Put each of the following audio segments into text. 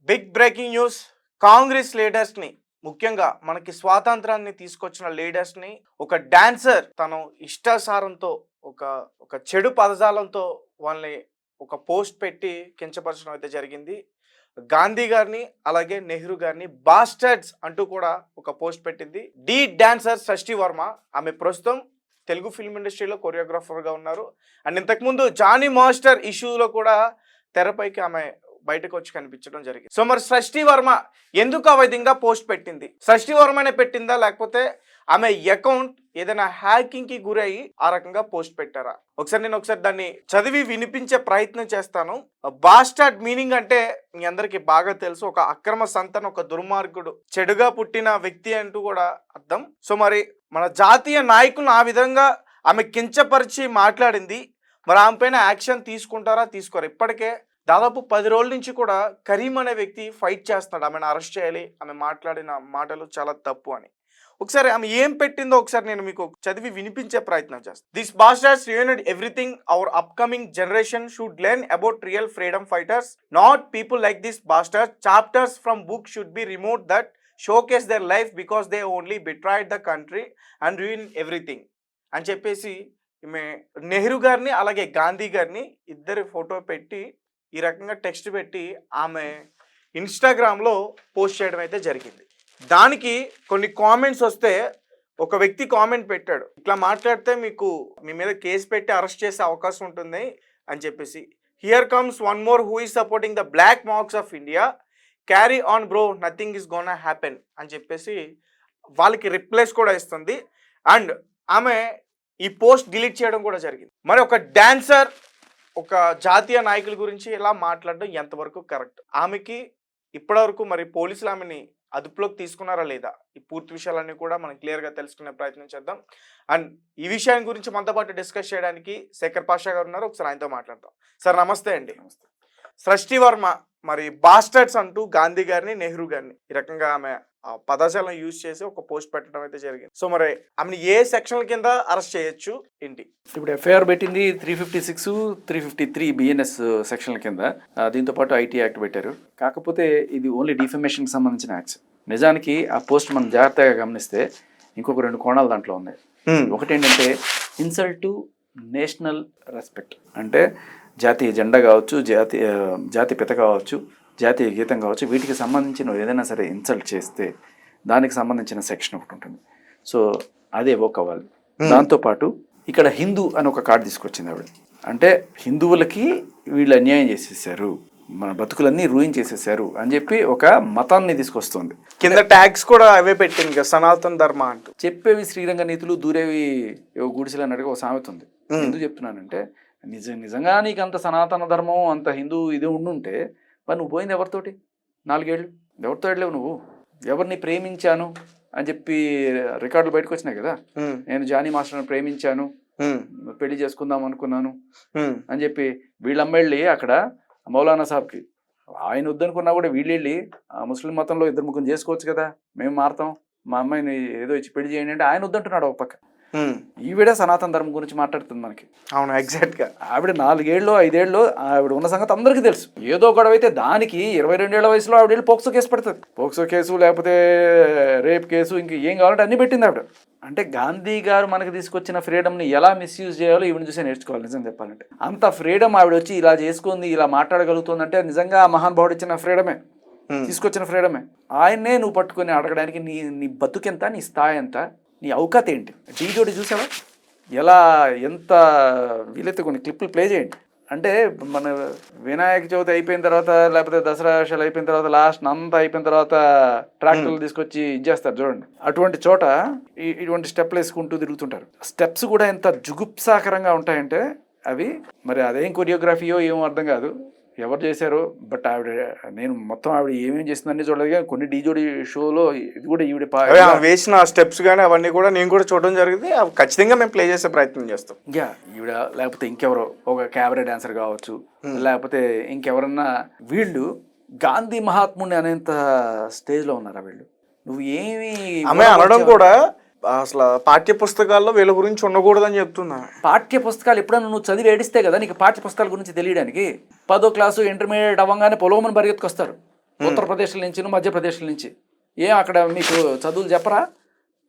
Big breaking news. Congress లీడర్స్ని, ముఖ్యంగా మనకి స్వాతంత్రాన్ని తీసుకొచ్చిన లీడర్స్ని ఒక డాన్సర్ తను ఇష్టాసారంతో ఒక ఒక చెడు పదజాలంతో వాళ్ళని ఒక పోస్ట్ పెట్టి కించపరచడం అయితే జరిగింది. గాంధీ గారిని అలాగే నెహ్రూ గారిని బాస్టర్డ్స్ అంటూ కూడా ఒక పోస్ట్ పెట్టింది. డి డాన్సర్ షష్ఠి వర్మ. ఆమె ప్రస్తుతం తెలుగు ఫిల్మ్ ఇండస్ట్రీలో కొరియోగ్రాఫర్గా ఉన్నారు. అండ్ ఇంతకుముందు జానీ మాస్టర్ ఇష్యూలో కూడా తెరపైకి ఆమె బయటకు వచ్చి కనిపించడం జరిగింది. సో మరి షష్ఠి వర్మ ఎందుకు ఆ విధంగా పోస్ట్ పెట్టింది? షష్ఠి వర్మనే పెట్టిందా, లేకపోతే ఆమె అకౌంట్ ఏదైనా హ్యాకింగ్ కి గురయ్యి ఆ రకంగా పోస్ట్ పెట్టారా? నేను దాన్ని చదివి వినిపించే ప్రయత్నం చేస్తాను. బాస్టర్డ్ మీనింగ్ అంటే మీ అందరికి బాగా తెలుసు, ఒక అక్రమ సంతానం, ఒక దుర్మార్గుడు, చెడుగా పుట్టిన వ్యక్తి అంటూ కూడా అర్థం. సో మరి మన జాతీయ నాయకులను ఆ విధంగా ఆమె కించపరిచి మాట్లాడింది. మరి ఆమె పైన యాక్షన్ తీసుకుంటారా, తీసుకోరా? ఇప్పటికే దాదాపు 10 రోజుల నుంచి కూడా కరీం అనే వ్యక్తి ఫైట్ చేస్తున్నాడు, ఆమెను అరెస్ట్ చేయాలి, ఆమె మాట్లాడిన మాటలు చాలా తప్పు అని. ఒకసారి ఆమె ఏం పెట్టిందో ఒకసారి నేను మీకు చదివి వినిపించే ప్రయత్నం చేస్తాను. This bastards ruined everything. Our upcoming generation should learn about real freedom fighters, not people like this bastard. Chapters from books should be removed that showcase their life because they only betrayed the country and ruined everything అని చెప్పేసి ఈమె నెహ్రూ గారిని అలాగే గాంధీ గారిని ఇద్దరి photo పెట్టి ఈ రకంగా టెక్స్ట్ పెట్టి ఆమె ఇన్స్టాగ్రామ్లో పోస్ట్ చేయడం అయితే జరిగింది. దానికి కొన్ని కామెంట్స్ వస్తే ఒక వ్యక్తి కామెంట్ పెట్టాడు, ఇట్లా మాట్లాడితే మీకు మీ మీద కేసు పెట్టి అరెస్ట్ చేసే అవకాశం ఉంటుంది అని చెప్పేసి. Here comes one more who is supporting the black marks of India, carry on bro, nothing is gonna happen అని చెప్పేసి వాళ్ళకి రిప్లైస్ కూడా ఇస్తుంది. అండ్ ఆమె ఈ పోస్ట్ డిలీట్ చేయడం కూడా జరిగింది. మరి ఒక డాన్సర్ ఒక జాతీయ నాయకుల గురించి ఇలా మాట్లాడడం ఎంతవరకు కరెక్ట్? ఆమెకి ఇప్పటివరకు మరి పోలీసులు ఆమెని అదుపులోకి తీసుకున్నారా లేదా? ఈ పూర్తి విషయాలన్నీ కూడా మనం క్లియర్గా తెలుసుకునే ప్రయత్నం చేద్దాం. అండ్ ఈ విషయాన్ని గురించి మనతో పాటు డిస్కస్ చేయడానికి శేఖర్ పాషా గారు ఉన్నారు, ఒకసారి ఆయనతో మాట్లాడతాం. సార్ నమస్తే అండి. నమస్తే. షష్ఠి వర్మ మరి బాస్టర్డ్స్ అంటూ గాంధీ గారిని నెహ్రూ గారిని ఈ రకంగా ఆమె పదజాలం యూజ్ చేసి ఒక పోస్ట్ పెట్టడం అయితే జరిగింది. సో మరి ఆమెను ఏ సెక్షన్ల కింద అరెస్ట్ చేయొచ్చు ఏంటి? ఇప్పుడు ఎఫ్ఐఆర్ పెట్టింది 356, 353 బిఎన్ఎస్ సెక్షన్ల కింద. దీంతో పాటు ఐటీ యాక్ట్ పెట్టారు. కాకపోతే ఇది ఓన్లీ డిఫమేషన్కి సంబంధించిన యాక్ట్స్. నిజానికి ఆ పోస్ట్ మనం జాగ్రత్తగా గమనిస్తే ఇంకొక 2 కోణాలు దాంట్లో ఉన్నాయి. ఒకటి ఏంటంటే ఇన్సల్ట్ టు నేషనల్ రెస్పెక్ట్, అంటే జాతీయ జెండా కావచ్చు, జాతి పిత కావచ్చు, జాతీయ గీతం కావచ్చు, వీటికి సంబంధించిన ఏదైనా సరే ఇన్సల్ట్ చేస్తే దానికి సంబంధించిన సెక్షన్ ఒకటి ఉంటుంది. సో అదే ఎవోక్ అవ్వాలి. దాంతోపాటు ఇక్కడ హిందూ అని ఒక కార్డు తీసుకొచ్చింది ఆవిడ. అంటే హిందువులకి వీళ్ళు అన్యాయం చేసేసారు, మన బతుకులన్నీ రూయిన్ చేసేసారు అని చెప్పి ఒక మతాన్ని తీసుకొస్తుంది. కింద ట్యాగ్స్ కూడా అవే పెట్టింది కదా, సనాతన ధర్మ అంటూ. చెప్పేవి శ్రీరంగ నీతులు, దూరేవి గుడిసెలు అన్నట్టుగా ఒక సామెత ఉంది. ఎందుకు చెప్తున్నానంటే నిజంగా నీకు అంత సనాతన ధర్మం, అంత హిందూ ఇది ఉండుంటే మరి నువ్వు పోయింది ఎవరితోటి? 4 ఏళ్ళు ఎవరితో వెళ్ళలేవు నువ్వు? ఎవరిని ప్రేమించాను అని చెప్పి రికార్డులు బయటకు వచ్చినాయి కదా. నేను జానీ మాస్టర్ని ప్రేమించాను, పెళ్లి చేసుకుందాం అనుకున్నాను అని చెప్పి వీళ్ళమ్మెళ్ళి అక్కడ మౌలానా సాబ్కి ఆయన వద్దనుకున్నా కూడా వీళ్ళు వెళ్ళి ముస్లిం మతంలో 2-3 చేసుకోవచ్చు కదా, మేము మారుతాం, మా అమ్మాయిని ఏదో ఇచ్చి పెళ్లి చేయండి అంటే ఆయన వద్దంటున్నాడు ఒక పక్క. ఈవిడ సనాతన ధర్మం గురించి మాట్లాడుతుంది మనకి. అవును, ఎగ్జాక్ట్ గా. ఆవిడ 4 ఏళ్ళు 5 ఏళ్ళు ఆవిడ ఉన్న సంగతి అందరికీ తెలుసు. ఏదో గొడవ అయితే దానికి 22 ఏళ్ల వయసులో ఆవిడ వెళ్ళి పోక్సో కేసు పెడుతుంది. పోక్సో కేసు లేకపోతే రేప్ కేసు ఇంక ఏం కావాలంటే అన్ని పెట్టింది ఆవిడ. అంటే గాంధీ గారు మనకి తీసుకొచ్చిన ఫ్రీడమ్ని ఎలా మిస్యూజ్ చేయాలో ఈవిడ చూసే నేర్చుకోవాలి. నిజం చెప్పాలంటే అంత ఫ్రీడమ్ ఆవిడ వచ్చి ఇలా చేసుకుంది, ఇలా మాట్లాడగలుగుతుంది అంటే నిజంగా మహానుభావుడు ఇచ్చిన ఫ్రీడమే, తీసుకొచ్చిన ఫ్రీడమే. ఆయన్నే నువ్వు పట్టుకొని అడగడానికి నీ బతుకెంత, నీ స్థాయి ఎంత, నీ అవకాశం ఏంటి? ఢీ జోడి చూసావా ఎలా, ఎంత? వీలైతే కొన్ని క్లిప్పులు ప్లే చేయండి. అంటే మన వినాయక చవితి అయిపోయిన తర్వాత లేకపోతే దసరా వేషాలు అయిపోయిన తర్వాత లాస్ట్ అంతా అయిపోయిన తర్వాత ట్రాక్టర్లు తీసుకొచ్చి ఇచ్చేస్తారు చూడండి. అటువంటి చోట ఇటువంటి స్టెప్లు వేసుకుంటూ తిరుగుతుంటారు. స్టెప్స్ కూడా ఎంత జుగుప్సాకరంగా ఉంటాయంటే అవి మరి అదేం కొరియోగ్రఫీయో ఏమో అర్థం కాదు, ఎవరు చేశారో. బట్ ఆవిడ, నేను మొత్తం ఆవిడ ఏమేమి చేసిందని చూడలేదు కానీ కొన్ని డీజోడి షోలో ఇది కూడా ఈవిడ వేసిన స్టెప్స్ కానీ అవన్నీ కూడా నేను కూడా చూడడం జరిగింది. ఖచ్చితంగా మేము ప్లే చేసే ప్రయత్నం చేస్తాం. ఇంకా ఈవిడ లేకపోతే ఇంకెవరో ఒక క్యాబరే డాన్సర్ కావచ్చు, లేకపోతే ఇంకెవరన్నా, వీళ్ళు గాంధీ మహాత్ముని అనేంత స్టేజ్లో ఉన్నారా వీళ్ళు? నువ్వు ఏమి ఆమె అనడం కూడా అసలు పాఠ్య పుస్తకాల్లో వీళ్ళ గురించి ఉండకూడదని చెప్తున్నా. పాఠ్య పుస్తకాలు ఎప్పుడన్నా నువ్వు చదివి ఏడిస్తే కదా నీకు పాఠ్య పుస్తకాల గురించి తెలియడానికి. 10వ క్లాసు ఇంటర్మీడియట్ అవ్వగానే పొలవమని పరిగెత్తుకొస్తారు. ఉత్తరప్రదేశ్ నుంచి మధ్యప్రదేశ్ నుంచి. ఏం అక్కడ మీకు చదువులు చెప్పరా,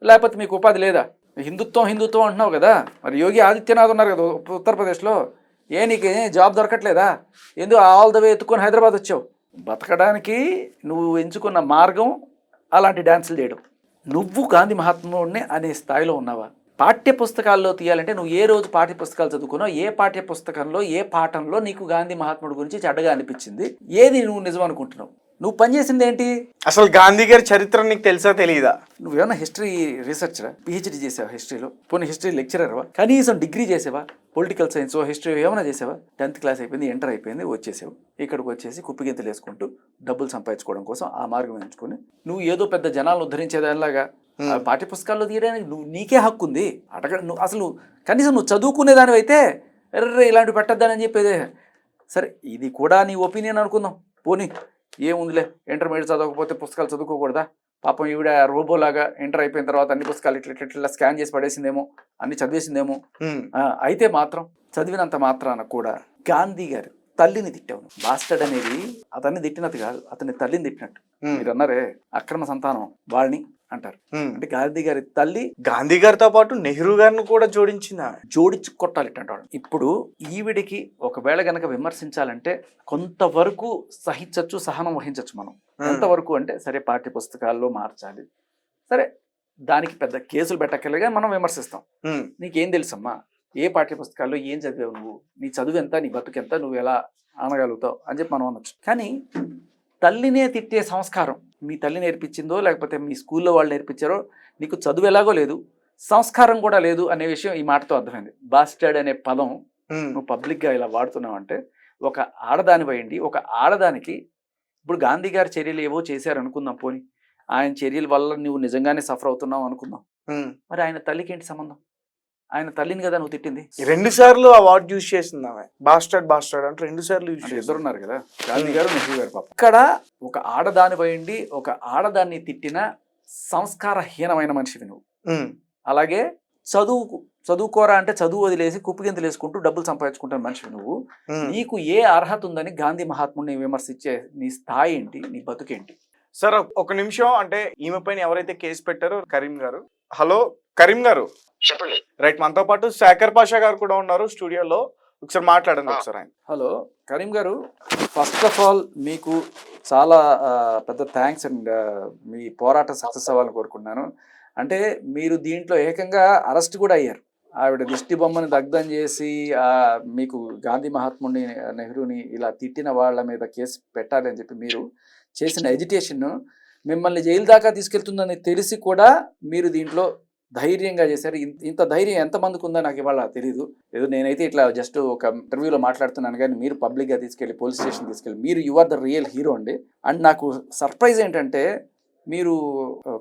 లేకపోతే మీకు ఉపాధి లేదా? హిందుత్వం హిందుత్వం అంటున్నావు కదా, మరి యోగి ఆదిత్యనాథ్ ఉన్నారు కదా ఉత్తరప్రదేశ్లో, నీకు జాబ్ దొరకట్లేదా? ఎందుకు ఆల్ ద వే ఎత్తుకొని హైదరాబాద్ వచ్చావు? బతకడానికి నువ్వు ఎంచుకున్న మార్గం అలాంటి డ్యాన్సులు చేయడం. నువ్వు గాంధీ మహాత్ముడిని అనే స్థాయిలో ఉన్నావా? పాఠ్య పుస్తకాల్లో తీయాలంటే నువ్వు ఏ రోజు పాఠ్య పుస్తకాలు చదువుకున్నావు? ఏ పాఠ్య పుస్తకంలో ఏ పాఠంలో నీకు గాంధీ మహాత్ముడి గురించి చెడ్డగా అనిపించింది? ఏది నువ్వు నిజం అనుకుంటున్నావు? నువ్వు పనిచేసింది ఏంటి? అసలు గాంధీ గారి చరిత్ర నీకు తెలుసా తెలీదా? నువ్వేమన్నా హిస్టరీ రీసెర్చరా? పిహెచ్డీ చేసావా హిస్టరీలో? పోనీ హిస్టరీ లెక్చరర్వా? కనీసం డిగ్రీ చేసావా? పొలిటికల్ సైన్స్ హిస్టరీ ఏమైనా చేసావా? 10th క్లాస్ అయిపోయింది, ఇంటర్ అయిపోయింది, వచ్చేసావు. ఇక్కడికి వచ్చేసి కుప్పిగింతలు వేసుకుంటూ డబ్బులు సంపాదించుకోవడం కోసం ఆ మార్గం ఎంచుకొని నువ్వు ఏదో పెద్ద జనాలను ఉద్ధరించేదానిలాగా పాఠ్య పుస్తకాల్లో తీయడానికి నీకే హక్కు ఉంది. నువ్వు అసలు కనీసం నువ్వు చదువుకునేదానివి అయితే ఎర్ర ఇలాంటివి పెట్టద్దానని చెప్పేదే. సరే, ఇది కూడా నీ ఒపీనియన్ అనుకుందాం. పోనీ ఏముందిలే, ఇంటర్మీడియట్ చదవకపోతే పుస్తకాలు చదువుకోకూడదా? పాపం ఈవిడ రోబోలాగా ఇంటర్ అయిపోయిన తర్వాత అన్ని పుస్తకాలు ఇట్లా స్కాన్ చేసి పడేసిందేమో, అన్ని చదివేసిందేమో. అయితే మాత్రం చదివినంత మాత్రాన కూడా గాంధీ గారు తల్లిని తిట్టావు. బాస్టర్డ్ అనేది అతన్ని తిట్టినట్టు కాదు, అతని తల్లిని తిట్టినట్టు. మీరు అన్నారే అక్రమ సంతానం వాళ్ళని అంటారు. అంటే గాంధీ గారి తల్లి గాంధీ గారితో పాటు నెహ్రూ గారిని కూడా జోడించి కొట్టాలి అంటాడు. ఇప్పుడు ఈవిడికి ఒకవేళ గనక విమర్శించాలంటే కొంతవరకు సహించచ్చు, సహనం వహించచ్చు. మనం ఎంతవరకు అంటే సరే పాఠ్య పుస్తకాల్లో మార్చాలి, సరే దానికి పెద్ద కేసులు పెట్టక్కర్లేగా మనం విమర్శిస్తాం. నీకేం తెలుసమ్మా, ఏ పాఠ్య పుస్తకాల్లో ఏం చదివావు నువ్వు, నీ చదువు ఎంత, నీ బతుకు ఎంత, నువ్వు ఎలా అనగలుగుతావు అని చెప్పి మనం అనొచ్చు. కానీ తల్లినే తిట్టే సంస్కారం మీ తల్లి నేర్పించిందో లేకపోతే మీ స్కూల్లో వాళ్ళు నేర్పించారో, నీకు చదువు ఎలాగో లేదు, సంస్కారం కూడా లేదు అనే విషయం ఈ మాటతో అర్థమైంది. బాస్టర్డ్ అనే పదం నువ్వు పబ్లిక్గా ఇలా వాడుతున్నావు అంటే ఒక ఆడదాని పోయింది. ఒక ఆడదానికి ఇప్పుడు గాంధీ గారి చర్యలు ఏవో చేశారు అనుకుందాం, పోని ఆయన చర్యల వల్ల నువ్వు నిజంగానే సఫర్ అవుతున్నావు అనుకుందాం. మరి ఆయన తల్లికి ఏంటి సంబంధం? ఆయన తల్లిని కదా నువ్వు తిట్టింది. 2 సార్లు ఆ వర్డ్ యూజ్ చేసింది ఆమె. బాస్టర్డ్ అంటే 2 సార్లు యూజ్ చేసి. ఇద్దరున్నారు కదా, గాంధీ గారు నెహ్రూ గారు. పాప ఇక్కడ ఒక ఆడదాని పోయింది, ఒక ఆడదాన్ని తిట్టిన సంస్కారహీనమైన మనిషివి నువ్వు. అలాగే చదువుకోరా అంటే చదువు వదిలేసి కుప్పిగింతలు వేసుకుంటూ డబ్బులు సంపాదించుకుంటున్న మనిషివి నువ్వు. నీకు ఏ అర్హత ఉందని గాంధీ మహాత్ముడిని విమర్శించే నీ స్థాయి ఏంటి, నీ బతుకేంటి? సార్ ఒక నిమిషం, అంటే ఈమె పైన ఎవరైతే కేసు పెట్టారో కరీం గారు. హలో కరీం గారు, చెప్పండి. రైట్, మనతో పాటు శాకర్ పాషా గారు కూడా ఉన్నారు స్టూడియోలో, ఒకసారి మాట్లాడండి ఒకసారి ఆయన. హలో కరీం గారు, ఫస్ట్ ఆఫ్ ఆల్ మీకు చాలా పెద్ద థ్యాంక్స్ అండ్ మీ పోరాటం సక్సెస్ అవ్వాలని కోరుకున్నాను. అంటే మీరు దీంట్లో ఏకంగా అరెస్ట్ కూడా అయ్యారు. ఆవిడ దిష్టి బొమ్మని దగ్ధం చేసి మీకు గాంధీ మహాత్ముడిని నెహ్రూని ఇలా తిట్టిన వాళ్ళ మీద కేసు పెట్టాలి అని చెప్పి మీరు చేసిన ఎజిటేషన్ మిమ్మల్ని జైలు దాకా తీసుకెళ్తుందని తెలిసి కూడా మీరు దీంట్లో ధైర్యంగా చేశారు. ఇంత ధైర్యం ఎంతమందికి ఉందో నాకు ఇవాళ తెలియదు. ఏదో నేనైతే ఇట్లా జస్ట్ ఒక ఇంటర్వ్యూలో మాట్లాడుతున్నాను, కానీ మీరు పబ్లిక్గా తీసుకెళ్ళి పోలీస్ స్టేషన్ తీసుకెళ్ళి మీరు you are the real hero అండి. అండ్ నాకు సర్ప్రైజ్ ఏంటంటే మీరు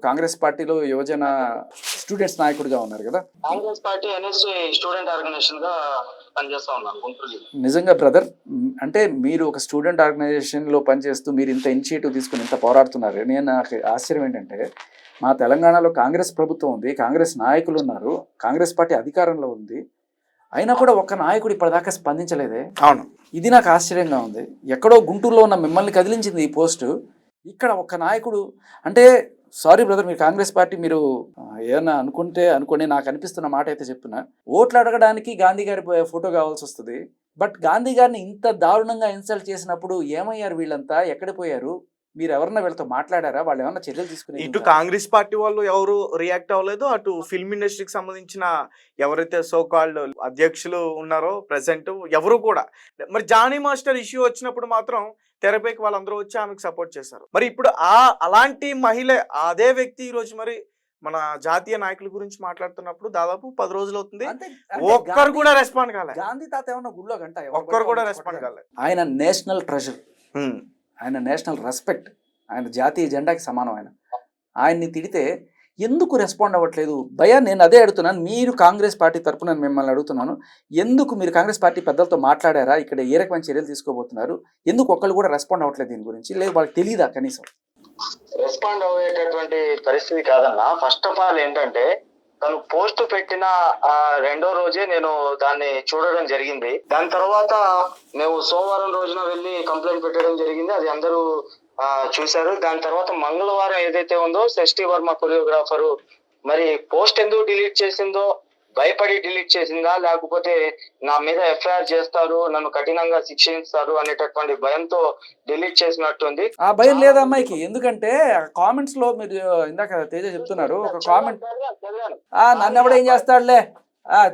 కాంగ్రెస్ పార్టీలో యువజన స్టూడెంట్స్ నాయకుడిగా ఉన్నారు కదా. Congress party NSC student organisation గా పనిచేస్తా ఉన్నాను గుంటూరు. నిజంగా బ్రదర్, అంటే మీరు ఒక స్టూడెంట్ ఆర్గనైజేషన్లో పనిచేస్తూ మీరు ఇంత ఇనిషియేటివ్ తీసుకుని ఇంత పోరాడుతున్నారు. నాకు ఆశ్చర్యం ఏంటంటే మా తెలంగాణలో కాంగ్రెస్ ప్రభుత్వం ఉంది, కాంగ్రెస్ నాయకులు ఉన్నారు, కాంగ్రెస్ పార్టీ అధికారంలో ఉంది, అయినా కూడా ఒక్క నాయకుడు ఇప్పటిదాకా స్పందించలేదే. అవును, ఇది నాకు ఆశ్చర్యంగా ఉంది. ఎక్కడో గుంటూరులో ఉన్న మిమ్మల్ని కదిలించింది ఈ పోస్టు, ఇక్కడ ఒక్క నాయకుడు. అంటే సారీ బ్రదర్, మీరు కాంగ్రెస్ పార్టీ మీరు ఏమన్నా అనుకోండి, నాకు అనిపిస్తున్న మాట అయితే చెప్తున్నా. ఓట్లు అడగడానికి గాంధీ గారి ఫోటో కావాల్సి వస్తుంది, బట్ గాంధీ గారిని ఇంత దారుణంగా ఇన్సల్ట్ చేసినప్పుడు ఏమయ్యారు వీళ్ళంతా, ఎక్కడ పోయారు? మీరు ఎవరన్నా వీళ్ళతో మాట్లాడారా? వాళ్ళు ఏమన్నా చర్యలు తీసుకుని? ఇటు కాంగ్రెస్ పార్టీ వాళ్ళు ఎవరు రియాక్ట్ అవ్వలేదు, అటు ఫిల్మ్ ఇండస్ట్రీకి సంబంధించిన ఎవరైతే సో కాల్డ్ అధ్యక్షులు ఉన్నారో ప్రెసెంట్ ఎవరు కూడా. మరి జానీ మాస్టర్ ఇష్యూ వచ్చినప్పుడు మాత్రం తెరపైకి వాళ్ళందరూ వచ్చి ఆమెకు సపోర్ట్ చేశారు. మరి ఇప్పుడు అలాంటి మహిళ, అదే వ్యక్తి ఈరోజు మరి మన జాతీయ నాయకుల గురించి మాట్లాడుతున్నప్పుడు దాదాపు 10 రోజులు అవుతుంది, ఒక్కరు కూడా రెస్పాండ్ కాలేదు. గాంధీ తాత ఏమన్నా గుళ్ళో గంట ఒక్కరు కూడా రెస్పాండ్ కాలేదు. ఆయన నేషనల్ ట్రెజర్, ఆయన నేషనల్ రెస్పెక్ట్, ఆయన జాతీయ జెండాకి సమానం. ఆయన్ని తిడితే ఎందుకు రెస్పాండ్ అవ్వట్లేదు భయ్యా? నేను అదే అడుగుతున్నాను. మీరు కాంగ్రెస్ పార్టీ తరఫున మిమ్మల్ని అడుగుతున్నాను, ఎందుకు మీరు కాంగ్రెస్ పార్టీ పెద్దలతో మాట్లాడారా? ఇక్కడ ఏ రకమైన చర్యలు తీసుకోబోతున్నారు? ఎందుకు ఒక్కళ్ళు కూడా రెస్పాండ్ అవ్వట్లేదు దీని గురించి? లేదు వాళ్ళకి తెలియదా కనీసం? రెస్పాండ్ అయ్యేటటువంటి పరిస్థితి కాదన్నా. ఫస్ట్ ఆఫ్ ఆల్ ఏంటంటే తను పోస్ట్ పెట్టిన రెండో రోజే నేను దాన్ని చూడడం జరిగింది. దాని తర్వాత మేము సోమవారం రోజున వెళ్ళి కంప్లైంట్ పెట్టడం జరిగింది. అది అందరూ చూశారు. దాని తర్వాత మంగళవారం ఏదైతే ఉందో షష్ఠి వర్మ కొరియోగ్రాఫరు మరి పోస్ట్ ఎందుకు డిలీట్ చేసిందో, భయపడి డిలీట్ చేసిందా, లేకపోతే నా మీద ఎఫ్ఐఆర్ చేస్తారు, నన్ను కఠినంగా శిక్షిస్తారు అనేటటువంటి భయంతో డిలీట్ చేసినట్టుంది. ఆ భయం లేదా అమ్మాయికి? ఎందుకంటే కామెంట్స్ లో మీరు ఇందాక తేజ చెప్తున్నారు ఒక కామెంట్, నన్ను ఎవడు ఏం చేస్తాడులే,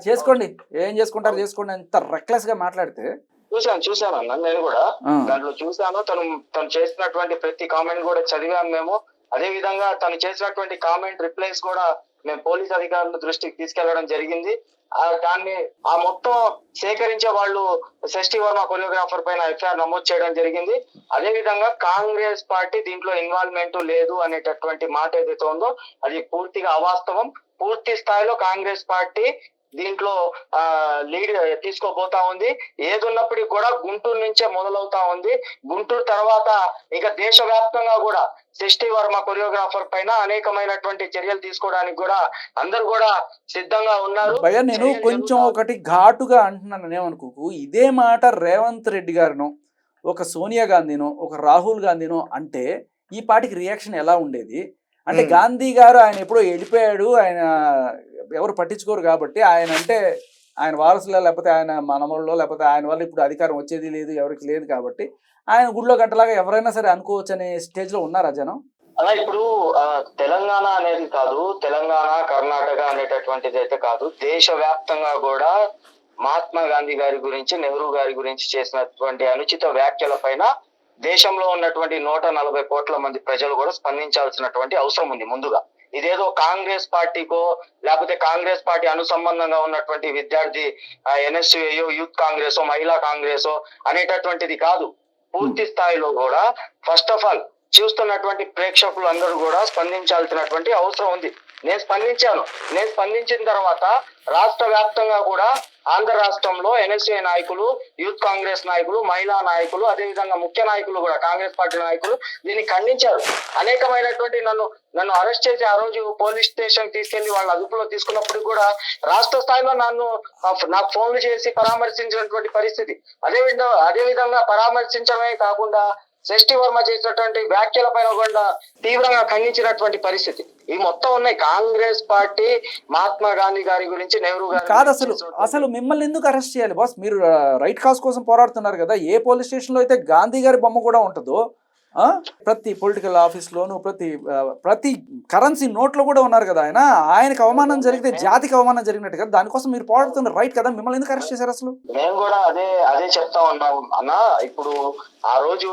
చేసుకోండి, ఏం చేసుకుంటారు చేసుకోండి, అంత రెక్లెస్ గా మాట్లాడితే. చూశాను అన్న, నేను కూడా దాంట్లో చూశాను. తను చేసినటువంటి ప్రతి కామెంట్ కూడా చదివాము మేము. అదే విధంగా తను చేసినటువంటి కామెంట్ రిప్లైస్ కూడా మేము పోలీస్ అధికారుల దృష్టికి తీసుకెళ్లడం జరిగింది. దాన్ని మొత్తం సేకరించే వాళ్ళు షష్ఠి వర్మ కొరియోగ్రాఫర్ పైన ఎఫ్ఐఆర్ నమోదు చేయడం జరిగింది. అదే విధంగా కాంగ్రెస్ పార్టీ దీంట్లో ఇన్వాల్వ్మెంట్ లేదు అనేటటువంటి మాట ఏదైతే ఉందో అది పూర్తిగా అవాస్తవం. పూర్తి స్థాయిలో కాంగ్రెస్ పార్టీ దీంట్లో లీడ్ తీసుకోబోతా ఉంది. ఏదున్నప్పటికీ కూడా గుంటూరు నుంచే మొదలవుతా ఉంది. గుంటూరు తర్వాత ఇక దేశవ్యాప్తంగా కూడా షష్ఠి వర్మ కొరియోగ్రాఫర్ పైన అనేకమైనటువంటి చర్యలు తీసుకోవడానికి కూడా అందరు కూడా సిద్ధంగా ఉన్నారు. భయ్యా నేను కొంచెం ఒకటి ఘాటుగా అంటున్నాను ఏమనుకోకు, ఇదే మాట రేవంత్ రెడ్డి గారిను, ఒక సోనియా గాంధీనో, ఒక రాహుల్ గాంధీనో అంటే ఈ పార్టీకి రియాక్షన్ ఎలా ఉండేది? అంటే గాంధీ గారు ఆయన ఎప్పుడో వెళ్ళిపోయాడు, ఆయన ఎవరు పట్టించుకోరు కాబట్టి ఆయన అంటే ఆయన వారసులో లేకపోతే ఆయన మనమల్లో లేకపోతే ఆయన వల్ల ఇప్పుడు అధికారం వచ్చేది లేదు, ఎవరికి లేదు కాబట్టి ఆయన గుడిలో గంటలాగా ఎవరైనా సరే అనుకోవచ్చు అనే స్టేజ్ లో ఉన్నారా జనం? అలా ఇప్పుడు తెలంగాణ అనేది కాదు, తెలంగాణ కర్ణాటక అనేటటువంటిది అయితే కాదు, దేశవ్యాప్తంగా కూడా మహాత్మా గాంధీ గారి గురించి, నెహ్రూ గారి గురించి చేసినటువంటి అనుచిత వ్యాఖ్యల పైన దేశంలో ఉన్నటువంటి 140 కోట్ల మంది ప్రజలు కూడా స్పందించాల్సినటువంటి అవసరం ఉంది. ముందుగా ఇదేదో కాంగ్రెస్ పార్టీకో లేకపోతే కాంగ్రెస్ పార్టీ అనుసంబంధంగా ఉన్నటువంటి విద్యార్థి ఎన్ఎస్యుఏ, యూత్ కాంగ్రెస్, మహిళా కాంగ్రెస్ అనేటటువంటిది కాదు. పూర్తి స్థాయిలో కూడా ఫస్ట్ ఆఫ్ ఆల్ చూస్తున్నటువంటి ప్రేక్షకులు అందరూ కూడా స్పందించాల్సినటువంటి అవసరం ఉంది. నేను స్పందించిన తర్వాత రాష్ట్ర వ్యాప్తంగా కూడా ఆంధ్ర రాష్ట్రంలో ఎన్ఎస్ఏ నాయకులు, యూత్ కాంగ్రెస్ నాయకులు, మహిళా నాయకులు, అదేవిధంగా ముఖ్య నాయకులు కూడా కాంగ్రెస్ పార్టీ నాయకులు దీన్ని ఖండించారు. అనేకమైనటువంటి నన్ను అరెస్ట్ చేసి ఆ రోజు పోలీస్ స్టేషన్ తీసుకెళ్లి వాళ్ళ అదుపులో తీసుకున్నప్పుడు కూడా రాష్ట్ర స్థాయిలో నాకు ఫోన్లు చేసి పరామర్శించినటువంటి పరిస్థితి. అదే విధంగా పరామర్శించడమే కాకుండా షష్ఠి వర్మ చేసినటువంటి వ్యాఖ్యల పైన కూడా తీవ్రంగా ఖండించినటువంటి పరిస్థితి. ఈ మొత్తం ఉన్నాయి. కాంగ్రెస్ పార్టీ మహాత్మా గాంధీ గారి గురించి, నెహ్రూ గారి కాదు, అసలు మిమ్మల్ని ఎందుకు అరెస్ట్ చేయాలి బాస్? మీరు రైట్ కాజ్ కోసం పోరాడుతున్నారు కదా. ఏ పోలీస్ స్టేషన్ లో అయితే గాంధీ గారి బొమ్మ కూడా ఉంటుందో, ప్రతి పొలిటికల్ ఆఫీస్లోను, ప్రతి కరెన్సీ నోట్లో కూడా ఉన్నారు కదా ఆయన. ఆయనకు అవమానం జరిగితే జాతికి అవమానం జరిగినట్టు కదా, దానికోసం మీరు పోరాడుతున్నారు, రైట్ కదా? మిమ్మల్ని ఎందుకు అరెస్ట్ చేశారు అసలు? మేము కూడా అదే చెప్తా ఉన్నాం అన్న. ఇప్పుడు ఆ రోజు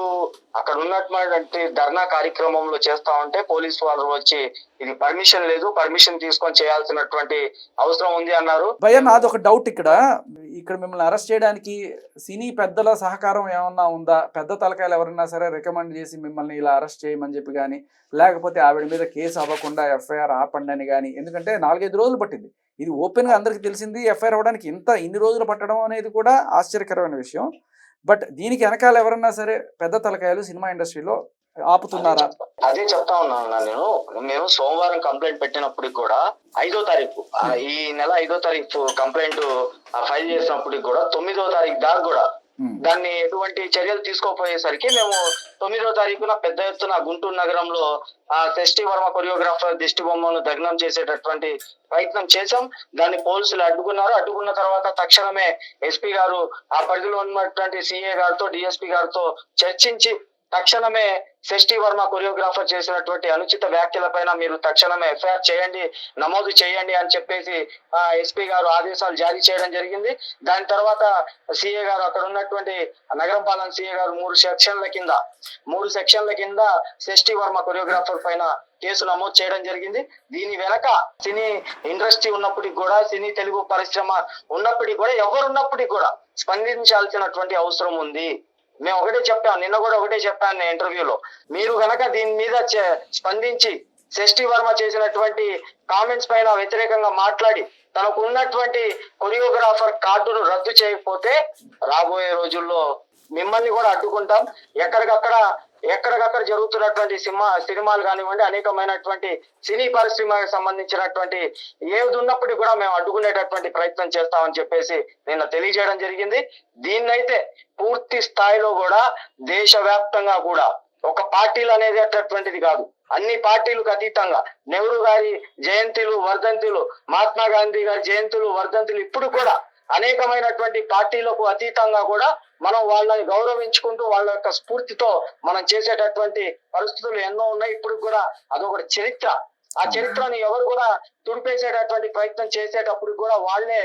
అక్కడ ఉన్నటువంటి ధర్నా కార్యక్రమంలో చేస్తా ఉంటే పోలీసు వాళ్ళు వచ్చి ఇది పర్మిషన్ లేదు, పర్మిషన్ తీసుకొని చేయాల్సినటువంటి అవసరం ఉంది అన్నారు. భయ్యా నాది ఒక డౌట్, ఇక్కడ మిమ్మల్ని అరెస్ట్ చేయడానికి సినీ పెద్దల సహకారం ఏమన్నా ఉందా? పెద్ద తలకాయలు ఎవరైనా సరే రికమెండ్ చేసి మిమ్మల్ని ఇలా అరెస్ట్ చేయమని చెప్పి కానీ, లేకపోతే ఆవిడ మీద కేసు అవ్వకుండా ఎఫ్ఐఆర్ ఆపండి అని కానీ? ఎందుకంటే 4-5 రోజులు పట్టింది, ఇది ఓపెన్గా అందరికి తెలిసింది. ఎఫ్ఐఆర్ అవ్వడానికి ఇన్ని రోజులు పట్టడం అనేది కూడా ఆశ్చర్యకరమైన విషయం. బట్ దీనికి వెనకాల ఎవరన్నా సరే పెద్ద తలకాయలు సినిమా ఇండస్ట్రీలో ఆపుతున్నారా? అదే చెప్తా ఉన్నాను నేను సోమవారం కంప్లైంట్ పెట్టినప్పటికి కూడా 5వ తారీఖు, ఈ నెల 5వ తారీఖు కంప్లైంట్ ఫైల్ చేసినప్పటికి కూడా 9వ తారీఖు దాకా కూడా దాన్ని ఎటువంటి చర్యలు తీసుకోపోయేసరికి మేము 9వ తారీఖున పెద్ద ఎత్తున గుంటూరు నగరంలో షష్ఠి వర్మ కొరియోగ్రాఫర్ దిష్టి బొమ్మను దగ్నం చేసేటటువంటి ప్రయత్నం చేశాం. దాన్ని పోలీసులు అడ్డుకున్న తర్వాత తక్షణమే ఎస్పీ గారు ఆ పరిధిలో ఉన్నటువంటి సిఏ గారితో, డిఎస్పీ గారితో చర్చించి తక్షణమే షష్ఠి వర్మ కొరియోగ్రాఫర్ చేసినటువంటి అనుచిత వ్యాఖ్యల పైన మీరు తక్షణమే ఎఫ్ఐఆర్ నమోదు చేయండి అని చెప్పేసి ఎస్పీ గారు ఆదేశాలు జారీ చేయడం జరిగింది. దాని తర్వాత సిఏ గారు, అక్కడ ఉన్నటువంటి నగరం పాలన సిఏ గారు 3 సెక్షన్ల కింద షష్ఠి వర్మ కొరియోగ్రాఫర్ పైన కేసు నమోదు చేయడం జరిగింది. దీని వెనక సినీ ఇండస్ట్రీ ఉన్నప్పటికీ కూడా, సినీ తెలుగు పరిశ్రమ ఉన్నప్పటికీ కూడా, ఎవరున్నప్పటికీ కూడా స్పందించాల్సినటువంటి అవసరం ఉంది. మేము నిన్న కూడా ఒకటే చెప్పాను ఇంటర్వ్యూలో, మీరు గనక దీని మీద స్పందించి షష్ఠి వర్మ చేసినటువంటి కామెంట్స్ పైన వ్యతిరేకంగా మాట్లాడి తనకు ఉన్నటువంటి కొరియోగ్రాఫర్ కార్డును రద్దు చేయకపోతే రాబోయే రోజుల్లో మిమ్మల్ని కూడా అడ్డుకుంటాం. ఎక్కడికక్కడ జరుగుతున్నటువంటి సినిమాలు కానివ్వండి, అనేకమైనటువంటి సినీ పరిశ్రమకు సంబంధించినటువంటి ఏది ఉన్నప్పటికీ కూడా మేము అడ్డుకునేటటువంటి ప్రయత్నం చేస్తామని చెప్పేసి నిన్న తెలియజేయడం జరిగింది. దీన్నైతే పూర్తి స్థాయిలో కూడా దేశవ్యాప్తంగా కూడా ఒక పార్టీలు అనేది అటువంటిది కాదు. అన్ని పార్టీలకు అతీతంగా నెహ్రూ గారి జయంతులు, వర్ధంతులు, మహాత్మా గాంధీ గారి జయంతులు, వర్ధంతులు ఇప్పుడు కూడా అనేకమైనటువంటి పార్టీలకు అతీతంగా కూడా మనం వాళ్ళని గౌరవించుకుంటూ వాళ్ళ యొక్క స్ఫూర్తితో మనం చేసేటటువంటి పరిస్థితులు ఎన్నో ఉన్నాయి. ఇప్పుడు కూడా అదొక చరిత్ర. ఆ చరిత్రను ఎవరు కూడా తుడిపేసేటటువంటి ప్రయత్నం చేసేటప్పుడు కూడా వాళ్ళే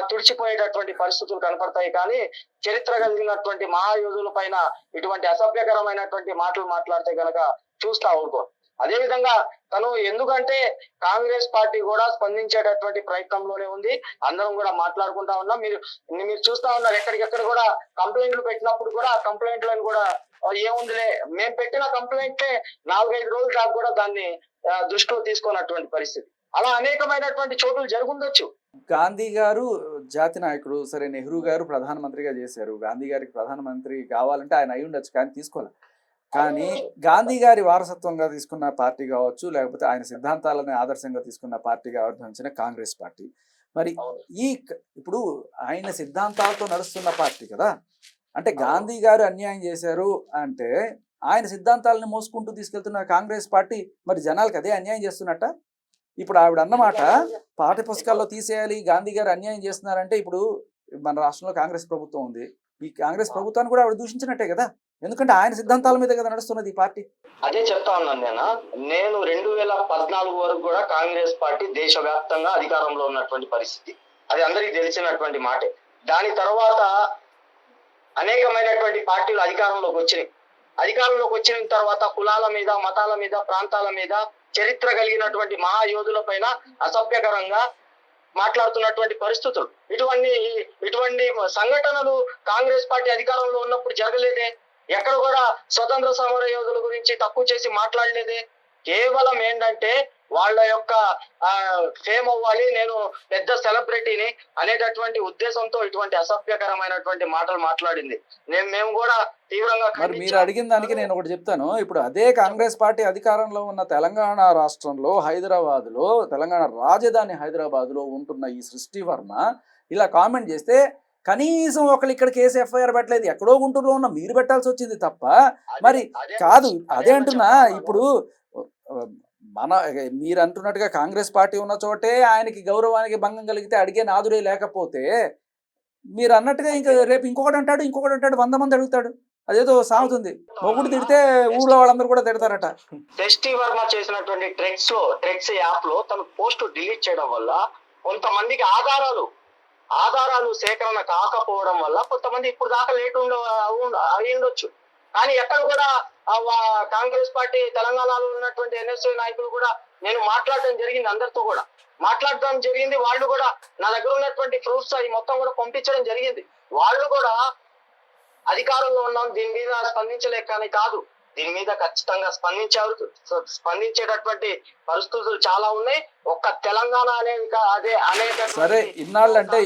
తుడిచిపోయేటటువంటి పరిస్థితులు కనపడతాయి. కానీ చరిత్ర కలిగినటువంటి మహాయోధుల పైన ఇటువంటి అసభ్యకరమైనటువంటి మాటలు మాట్లాడితే కనుక చూస్తా ఊరుకో. అదే విధంగా తను ఎందుకంటే కాంగ్రెస్ పార్టీ కూడా స్పందించేటటువంటి ప్రయత్నంలోనే ఉంది. అందరం కూడా మాట్లాడుకుంటా ఉన్నాం. మీరు చూస్తా ఉన్నారు, ఎక్కడికెక్కడ కూడా కంప్లైంట్లు పెట్టినప్పుడు కూడా ఆ కంప్లైంట్లను కూడా ఏముందిలే, మేము పెట్టిన కంప్లైంట్లే 4-5 రోజుల దాకా కూడా దాన్ని దృష్టిలో తీసుకున్నటువంటి పరిస్థితి. అలా అనేకమైనటువంటి చోటులు జరుగుండొచ్చు. గాంధీ గారు జాతి నాయకుడు, సరే నెహ్రూ గారు ప్రధానమంత్రిగా చేశారు, గాంధీ గారికి ప్రధానమంత్రి కావాలంటే ఆయన అయి ఉండొచ్చు, కానీ తీసుకోవాలి. కానీ గాంధీ గారి వారసత్వంగా తీసుకున్న పార్టీ కావచ్చు, లేకపోతే ఆయన సిద్ధాంతాలను ఆదర్శంగా తీసుకున్న పార్టీగా ఆవిర్భవించిన కాంగ్రెస్ పార్టీ. మరి ఇప్పుడు ఆయన సిద్ధాంతాలతో నడుస్తున్న పార్టీ కదా, అంటే గాంధీ గారు అన్యాయం చేశారు అంటే ఆయన సిద్ధాంతాలను మోసుకుంటూ తీసుకెళ్తున్న కాంగ్రెస్ పార్టీ మరి జనాలకు అదే అన్యాయం చేస్తున్నట్ట. ఇప్పుడు ఆవిడ అన్నమాట పాఠ్య పుస్తకాల్లో తీసేయాలి, గాంధీ గారు అన్యాయం చేస్తున్నారంటే ఇప్పుడు మన రాష్ట్రంలో కాంగ్రెస్ ప్రభుత్వం ఉంది, ఈ కాంగ్రెస్ ప్రభుత్వాన్ని కూడా ఆవిడ దూషించినట్టే కదా, ఎందుకంటే ఆయన సిద్ధాంతాల మీద కదా నడుస్తున్నది ఈ పార్టీ. అదే చెప్తా ఉన్నాను నేను 2014 వరకు కూడా కాంగ్రెస్ పార్టీ దేశవ్యాప్తంగా అధికారంలో ఉన్నటువంటి పరిస్థితి, అది అందరికీ తెలిసినటువంటి మాటే. దాని తర్వాత అనేకమైనటువంటి పార్టీలు అధికారంలోకి వచ్చిన తర్వాత కులాల మీద, మతాల మీద, ప్రాంతాల మీద, చరిత్ర కలిగినటువంటి మహాయోధుల పైన అసభ్యకరంగా మాట్లాడుతున్నటువంటి పరిస్థితులు, ఇటువంటి సంఘటనలు కాంగ్రెస్ పార్టీ అధికారంలో ఉన్నప్పుడు జరగలేదే. ఎక్కడ కూడా స్వతంత్ర సమర యోధుల గురించి తక్కువ చేసి మాట్లాడలేదే. కేవలం ఏంటంటే వాళ్ళ యొక్క ఫేమ్ అవ్వాలి, నేను పెద్ద సెలబ్రిటీని అనేటటువంటి ఉద్దేశంతో ఇటువంటి అసభ్యకరమైనటువంటి మాటలు మాట్లాడింది. మేము కూడా తీవ్రంగా. మరి మీరు అడిగిన దానికి నేను ఒకటి చెప్తాను. ఇప్పుడు అదే కాంగ్రెస్ పార్టీ అధికారంలో ఉన్న తెలంగాణ రాష్ట్రంలో హైదరాబాద్లో, తెలంగాణ రాజధాని హైదరాబాద్లో ఉంటున్న ఈ సృష్టి వర్మ ఇలా కామెంట్ చేస్తే కనీసం ఒకళ్ళు ఇక్కడ కేసు ఎఫ్ఐఆర్ పెట్టలేదు, ఎక్కడో గుంటూరులో ఉన్న మీరు పెట్టాల్సి వచ్చింది తప్ప. మరి కాదు, అదే అంటున్నా. ఇప్పుడు మీరు అంటున్నట్టుగా కాంగ్రెస్ పార్టీ ఉన్న చోటే ఆయనకి గౌరవానికి భంగం కలిగితే అడిగే నాదుడే లేకపోతే, మీరు అన్నట్టుగా ఇంకా రేపు ఇంకొకటి అంటాడు 100 మంది అడుగుతాడు. అదేదో సాగుతుంది, మొగుడు తిడితే ఊళ్ళో వాళ్ళందరూ కూడా తిడతారట. సృష్టి వర్మ చేసినటువంటి ట్రెక్స్ యాప్ లో తన పోస్ట్ డిలీట్ చేయడం వల్ల కొంతమందికి ఆధారాలు సేకరణ కాకపోవడం వల్ల కొంతమంది ఇప్పుడు దాకా లేట్ అయ్యుండొచ్చు. కానీ ఎక్కడ కూడా కాంగ్రెస్ పార్టీ తెలంగాణలో ఉన్నటువంటి ఎన్ఎస్ఏ నాయకులు కూడా నేను మాట్లాడడం జరిగింది, అందరితో కూడా మాట్లాడడం జరిగింది. వాళ్ళు కూడా నా దగ్గర ఉన్నటువంటి ప్రూఫ్స్ అవి మొత్తం కూడా పంపించడం జరిగింది. వాళ్ళు కూడా అధికారంలో ఉన్నాం, దీని మీద స్పందించలేకని కాదు, దీని మీద ఖచ్చితంగా స్పందించేటటువంటి పరిస్థితులు చాలా ఉన్నాయి. ఒక్క తెలంగాణ అనేది అనేక. సరే, ఇన్నాళ్ళంటే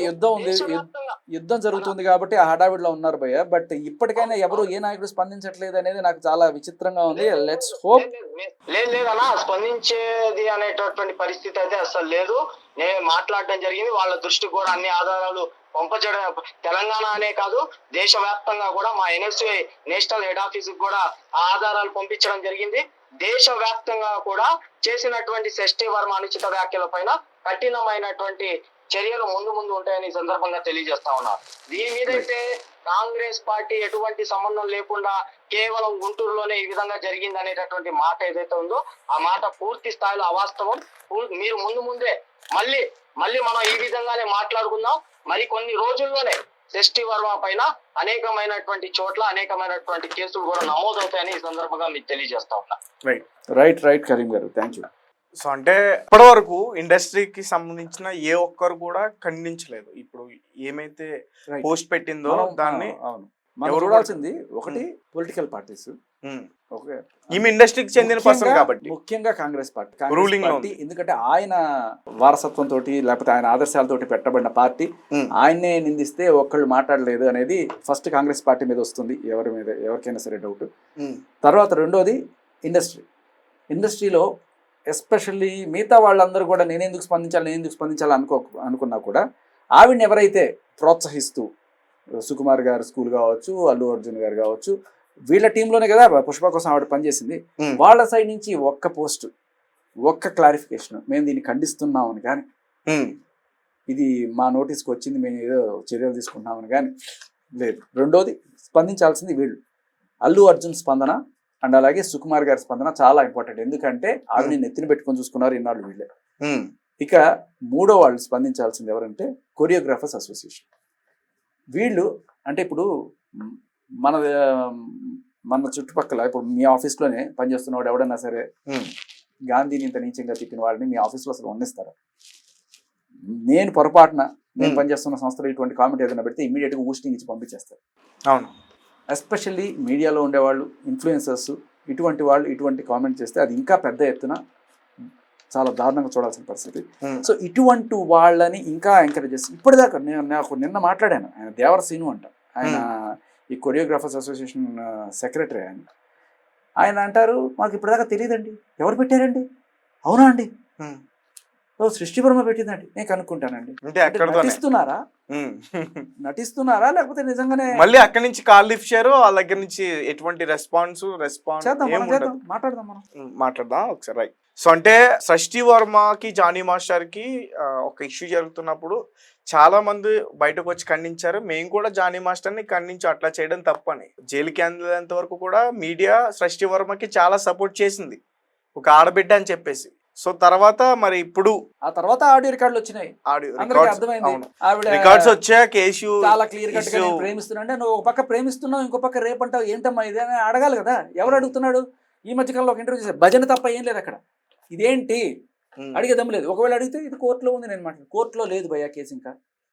యుద్ధం జరుగుతుంది కాబట్టి ఆ హడావిడిలో ఉన్నారు భయ్య. బట్ ఇప్పటికైనా ఎవరు ఏ నాయకుడు స్పందించట్లేదు అనేది నాకు చాలా విచిత్రంగా ఉంది. Let's hope. లేదన్నా, స్పందించేది అనేటటువంటి పరిస్థితి అయితే అసలు లేదు. నేను మాట్లాడడం జరిగింది, వాళ్ళ దృష్టికి కూడా అన్ని ఆధారాలు పంపించడం. తెలంగాణ అనే కాదు, దేశవ్యాప్తంగా కూడా మా ఎన్ఎస్ఏ నేషనల్ హెడ్ ఆఫీస్ కూడా ఆధారాలు పంపించడం జరిగింది. దేశవ్యాప్తంగా కూడా చేసినటువంటి సృష్టి వర్మ అనుచిత వ్యాఖ్యల పైన కఠినమైనటువంటి చర్యలు ముందు ఉంటాయని ఈ సందర్భంగా తెలియజేస్తా ఉన్నారు. దీని మీద అయితే కాంగ్రెస్ పార్టీ ఎటువంటి సంబంధం లేకుండా కేవలం గుంటూరులోనే ఈ విధంగా జరిగింది అనేటటువంటి మాట ఏదైతే ఉందో ఆ మాట పూర్తి స్థాయిలో అవాస్తవం. మీరు ముందే మళ్ళీ మనం ఈ విధంగానే మాట్లాడుకుందాం. మరి కొన్ని రోజుల్లోనే సృష్టి వర్మ పైన అనేకమైనటువంటి చోట్ల అనేకమైనటువంటి కేసులు కూడా నమోదవుతాయని ఈ సందర్భంగా మీకు తెలియజేస్తా ఉన్నా. రైట్ కరీం గారు, థ్యాంక్ యూ. సో అంటే ఇప్పటి వరకు ఇండస్ట్రీకి సంబంధించిన ఏ ఒక్కరు కూడా ఖండించలేదు. ఇప్పుడు ఏమైతే పోస్ట్ పెట్టిందో దాన్ని మనం చూడాల్సింది ఒకటి పొలిటికల్ పార్టీస్, ఈమె ఇండస్ట్రీకి చెందిన పర్సన్ కాబట్టి ముఖ్యంగా కాంగ్రెస్ పార్టీ, ఎందుకంటే ఆయన వారసత్వంతో లేకపోతే ఆయన ఆదర్శాలతోటి పెట్టబడిన పార్టీ. ఆయన్నే నిందిస్తే ఒక్కళ్ళు మాట్లాడలేదు అనేది ఫస్ట్ కాంగ్రెస్ పార్టీ మీద వస్తుంది, ఎవరికైనా సరే డౌట్. తర్వాత రెండోది ఇండస్ట్రీలో ఎస్పెషల్లీ మిగతా వాళ్ళందరూ కూడా నేనెందుకు స్పందించాలి అనుకున్నా కూడా ఆవిడని ఎవరైతే ప్రోత్సహిస్తూ సుకుమార్ గారు స్కూల్ కావచ్చు, అల్లు అర్జున్ గారు కావచ్చు, వీళ్ళ టీంలోనే కదా పుష్ప కోసం ఆవిడ పనిచేసింది. వాళ్ళ సైడ్ నుంచి ఒక్క పోస్ట్, ఒక్క క్లారిఫికేషన్, మేము దీన్ని ఖండిస్తున్నామని కానీ, ఇది మా నోటీస్కి వచ్చింది, మేము ఏదో చర్యలు తీసుకుంటున్నామని కానీ లేదు. రెండోది, స్పందించాల్సింది వీళ్ళు. అల్లు అర్జున్ స్పందన అండ్ అలాగే సుకుమార్ గారి స్పందన చాలా ఇంపార్టెంట్. ఎందుకంటే ఆవిడని నెత్తిన పెట్టుకొని చూసుకున్నారు ఇన్నాళ్ళు వీళ్ళే. ఇక మూడో వాళ్ళు స్పందించాల్సింది ఎవరంటే కొరియోగ్రాఫర్స్ అసోసియేషన్. వీళ్ళు అంటే ఇప్పుడు మన మన చుట్టుపక్కల ఇప్పుడు మీ ఆఫీస్లోనే పనిచేస్తున్నవాడు ఎవడన్నా సరే గాంధీని ఇంత నీచంగా తిట్టిన వాళ్ళని మీ ఆఫీస్లో అసలు వండిస్తారు. నేను పొరపాటున నేను పనిచేస్తున్న సంస్థలో ఇటువంటి కామెంట్ ఏదైనా పెడితే ఇమీడియట్గా ఊస్టింగ్ ఇచ్చి పంపించేస్తారు. అవును, ఎస్పెషల్లీ మీడియాలో ఉండేవాళ్ళు, ఇన్ఫ్లుయెన్సర్స్, ఇటువంటి వాళ్ళు ఇటువంటి కామెంట్ చేస్తే అది ఇంకా పెద్ద ఎత్తున చాలా దారుణంగా చూడాల్సిన పరిస్థితి. సో ఇటువంటి వాళ్ళని ఇంకా ఎంకరేజ్ చేసి ఇప్పటిదాకా నాకు నిన్న మాట్లాడాను, ఆయన దేవర సీను అంట, ఆయన ఈ కొరియోగ్రాఫర్స్ అసోసియేషన్ సెక్రటరీ ఆయన అంటారు, మాకు ఇప్పటిదాకా తెలియదండి, ఎవరు పెట్టారండి? అవునా అండి, సృష్టి వర్మ పెట్టిందండి, నేను కనుక్కుంటానండి. నటిస్తున్నారా లేకపోతే నిజంగానే? మళ్ళీ అక్కడి నుంచి కాల్ లిఫ్ట్ చేయరు, వాళ్ళ దగ్గర నుంచి ఎటువంటి రెస్పాన్స్ మాట్లాడదాం ఒకసారి. రైట్. సో అంటే సృష్టి వర్మకి జానీ మాస్టర్ కి ఒక ఇష్యూ జరుగుతున్నప్పుడు చాలా మంది బయటకు వచ్చి ఖండించారు. మేము కూడా జానీ మాస్టర్ ని ఖండించు, అట్లా చేయడం తప్పని. జైలుకి అందేంత వరకు కూడా మీడియా సృష్టి వర్మకి చాలా సపోర్ట్ చేసింది, ఒక ఆడబిడ్డ అని చెప్పేసి. సో తర్వాత మరి ఇప్పుడు ఆ తర్వాత ఆడియో రికార్డులు వచ్చినాయి, రికార్డ్స్ వచ్చా, కేసు చాలా క్లియర్ కట్ గా ప్రేమిస్తున్నా అంటే నువ్వు ఒక పక్క ప్రేమిస్తున్నావు, ఇంకో పక్క రేపు అంటావు, ఏంటమ్మా ఇది అని అడగాలి కదా. ఎవరు అడుగుతున్నాడు? ఈ మధ్యకాలంలో ఒక ఇంటర్వ్యూ చేశారు, భజన తప్ప ఏం లేదు అక్కడ, ఇదేంటి అడిగే దమ్ము లేదు. ఒకవేళ అడిగితే ఇది కోర్టులో ఉంది, నేను మాట్లాడు, కోర్టులో లేదు భయ్యా కేసు, ఇంకా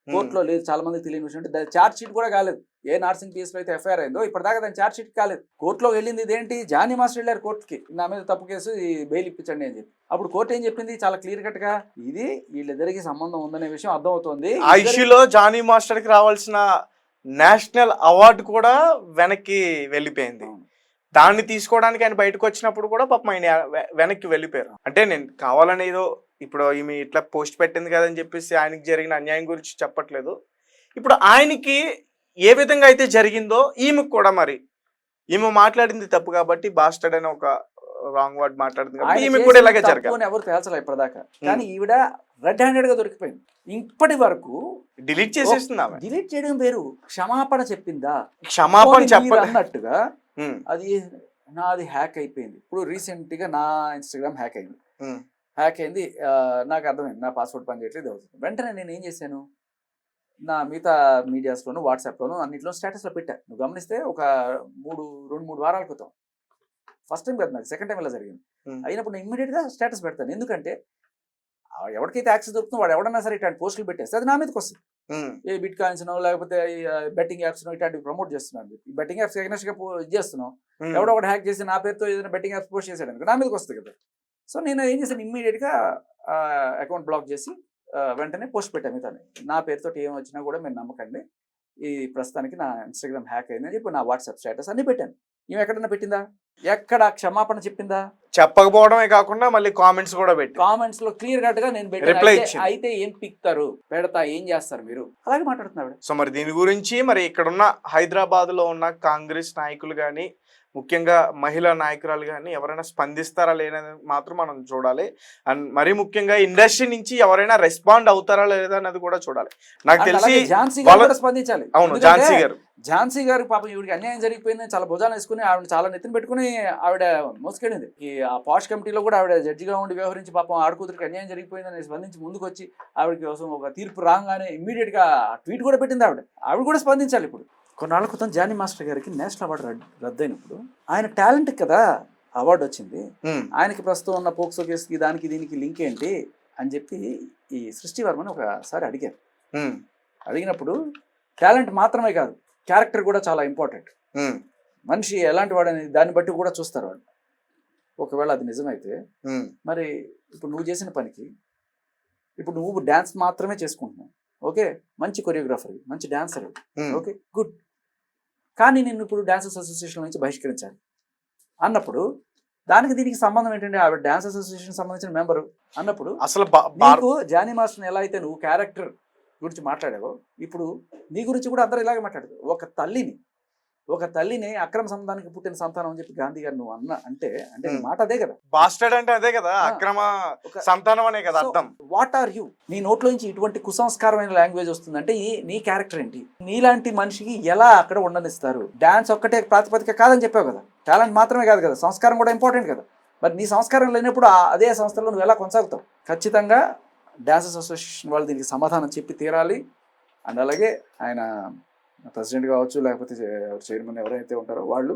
కోర్టులో లేదు. చాలా మంది తెలియని విషయం అంటే ఛార్జ్ షీట్ కూడా కాలేదు. ఏ నార్సింగ్ కేసులో అయితే ఎఫ్ఐఆర్ అయిందో ఇప్పటిదాకా దాని ఛార్జ్ షీట్ కాలేదు. కోర్టులో వెళ్ళింది ఇదేంటి, జానీ మాస్టర్ వెళ్ళారు కోర్టుకి, నా మీద తప్పు కేసు, బెయిల్ ఇప్పించండి అని చెప్పి. అప్పుడు కోర్టు ఏం చెప్పింది, చాలా క్లియర్ కట్ గా ఇది వీళ్ళిద్దరికి సంబంధం ఉందనే విషయం అర్థమవుతుంది. ఆ ఇష్యూలో జానీ మాస్టర్ కి రావాల్సిన నేషనల్ అవార్డు కూడా వెనక్కి వెళ్ళిపోయింది. దాన్ని తీసుకోవడానికి ఆయన బయటకు వచ్చినప్పుడు కూడా పాపం ఆయన వెనక్కి వెళ్ళిపోయారు. అంటే నేను కావాలని ఏదో ఇప్పుడు ఈమె ఇట్లా పోస్ట్ పెట్టింది కదని చెప్పేసి ఆయనకి జరిగిన అన్యాయం గురించి చెప్పట్లేదు. ఇప్పుడు ఆయనకి ఏ విధంగా అయితే జరిగిందో ఈమెకు కూడా మరి ఈమె మాట్లాడింది తప్పు కాబట్టి బాస్టర్డ్ అని ఒక రాంగ్ వర్డ్ మాట్లాడింది కాబట్టి ఈమె కూడా ఇలాగే జరగాలి. ఎవరు తేల్చలే ఇప్పటిదాకా, కానీ ఈవిడ రెడ్ హ్యాండెడ్ గా దొరికిపోయింది. ఇప్పటి వరకు డిలీట్ చేసేస్తుంది ఆమె. డిలీట్ చేయడం వేరు, క్షమాపణ చెప్పిందా? క్షమాపణ చెప్పన్నట్టుగా అది నాది హ్యాక్ అయిపోయింది. ఇప్పుడు రీసెంట్ గా నా ఇన్స్టాగ్రామ్ హ్యాక్ అయింది, నాకు అర్థమైంది నా పాస్వర్డ్ పని చేయట్లేదు అవుతుంది. వెంటనే నేను ఏం చేశాను, నా మిగతా మీడియాస్లోను వాట్సాప్లోను అన్నింటిలో స్టేటస్లో పెట్టాను. నువ్వు గమనిస్తే ఒక 2-3 వారాల క్రితం, ఫస్ట్ టైం కదా నాకు, సెకండ్ టైం ఇలా జరిగింది. అయినప్పుడు నేను ఇమ్మీడియట్గా స్టేటస్ పెడతాను. ఎందుకంటే ఎవరికైతే యాక్సెస్ దొరుకుతుందో వాడు ఎవడన్నా సరే ఇట్లాంటి పోస్టులు పెట్టేస్తే అది నా మీదకి వస్తుంది. ఏ బిట్ కాయిన్స్నో లేకపోతే బెట్టింగ్ యాప్స్నో ఇట్లాంటివి ప్రమోట్ చేస్తున్నాను. ఈ బెట్టింగ్ యాప్స్ అగైనెస్ట్గా ఇది చేస్తున్నాం, ఎవడో ఒకటి హ్యాక్ చేసి నా పేరుతో ఏదైనా బెట్టింగ్ యాప్స్ పోస్ట్ చేశాడు అనుకో నా మీదకి వస్తుంది కదా. సో నేను ఏం చేశాను, ఇమ్మీడియట్గా అకౌంట్ బ్లాక్ చేసి వెంటనే పోస్ట్ పెట్టాను మిగతాను. నా పేరుతో ఏం వచ్చినా కూడా మీరు నమ్మకండి, ఈ ప్రస్తుతానికి నా ఇన్స్టాగ్రామ్ హ్యాక్ అయిందని చెప్పి నా వాట్సాప్ స్టేటస్ అన్ని పెట్టాను. ఈమె ఎక్కడన్నా పెట్టిందా? ఎక్కడ క్షమాపణ చెప్పిందా? చెప్పకపోవడమే కాకుండా మళ్ళీ కామెంట్స్ కూడా పెట్టి, కామెంట్స్ లో క్లియర్ కట్ గా నేను పెట్టాను, అయితే ఏం పిక్తారు పెడతా, ఏం చేస్తారు మీరు, అలాగే మాట్లాడుతున్నాడు. సో మరి దీని గురించి మరి ఇక్కడున్న హైదరాబాద్ లో ఉన్న కాంగ్రెస్ నాయకులు కానీ ముఖ్యంగా మహిళా నాయకురాలు కానీ ఎవరైనా స్పందిస్తారా లేదని మాత్రం మనం చూడాలి. అండ్ మరీ ముఖ్యంగా ఇండస్ట్రీ నుంచి ఎవరైనా రెస్పాండ్ అవుతారా లేదా అన్నది కూడా చూడాలి. నాకు తెలిసి స్పందించాలి. అవును, ఝాన్సీ గారు పాపం ఈవిడికి అన్యాయం జరిగిపోయిందని చాలా భుజాలు వేసుకుని ఆవిడ చాలా నెత్తిన పెట్టుకుని ఆవిడ మోసుకెళ్ళింది. ఈ ఆ పాష్ కమిటీలో కూడా ఆవిడ జడ్జిగా ఉండి వ్యవహరించి పాపం ఆడకూతురికి అన్యాయం జరిగిపోయిందని స్పందించి ముందుకు వచ్చి ఆవిడ కోసం ఒక తీర్పు రాగానే ఇమ్మీడియట్ గా ట్వీట్ కూడా పెట్టింది. ఆవిడ కూడా స్పందించాలి. ఇప్పుడు కొన్నాళ్ళ క్రితం జానీ మాస్టర్ గారికి నేషనల్ అవార్డు రద్దయినప్పుడు ఆయన టాలెంట్ కదా అవార్డు వచ్చింది, ఆయనకి ప్రస్తుతం ఉన్న పోక్సో కేసుకి దానికి దీనికి లింక్ ఏంటి అని చెప్పి ఈ సృష్టి వర్మని ఒకసారి అడిగారు. అడిగినప్పుడు టాలెంట్ మాత్రమే కాదు, క్యారెక్టర్ కూడా చాలా ఇంపార్టెంట్. మనిషి ఎలాంటి వాడని దాన్ని బట్టి కూడా చూస్తారు వాళ్ళు. ఒకవేళ అది నిజమైతే మరి ఇప్పుడు నువ్వు చేసిన పనికి, ఇప్పుడు నువ్వు డ్యాన్స్ మాత్రమే చేసుకుంటున్నావు, ఓకే, మంచి కొరియోగ్రాఫర్, మంచి డాన్సర్, ఓకే గుడ్, కానీ నేను ఇప్పుడు డాన్సర్స్ అసోసియేషన్ నుంచి బహిష్కరించాలి అన్నప్పుడు దానికి దీనికి సంబంధం ఏంటంటే ఆవిడ డాన్స్ అసోసియేషన్ సంబంధించిన మెంబరు అన్నప్పుడు అసలు నీకు జానీ మాస్టర్ని ఎలా అయితే నువ్వు క్యారెక్టర్ గురించి మాట్లాడావో ఇప్పుడు నీ గురించి కూడా అందరూ ఇలాగే మాట్లాడారు. ఒక తల్లిని ఒక తల్లిని అక్రమ సంబంధానికి పుట్టిన సంతానం అని చెప్పి గాంధీ గారు నువ్వు అంటే నీ మాట అదే కదా. బాస్టర్డ్ అంటే అదే కదా, అక్రమ సంతానం అనే కదా అర్థం. What are you? నీ నోట్లో నుంచి ఇటువంటి కుసంస్కారమైన లాంగ్వేజ్ వస్తుందంటే నీ క్యారెక్టర్ ఏంటి? నీలాంటి మనిషికి ఎలా అక్కడ ఉండనిస్తారు? డాన్స్ ఒక్కటే ప్రాతిపదిక కాదని చెప్పావు కదా, టాలెంట్ మాత్రమే కాదు కదా, సంస్కారం కూడా ఇంపార్టెంట్ కదా. మరి నీ సంస్కారం లేనప్పుడు అదే సంస్థలో నువ్వు ఎలా కొనసాగుతావు? ఖచ్చితంగా డాన్సర్స్ అసోసియేషన్ వాళ్ళు దీనికి సమాధానం చెప్పి తీరాలి. అండ్ అలాగే ఆయన ప్రెసిడెంట్ కావచ్చు, లేకపోతే చైర్మన్ ఎవరైతే ఉంటారో వాళ్ళు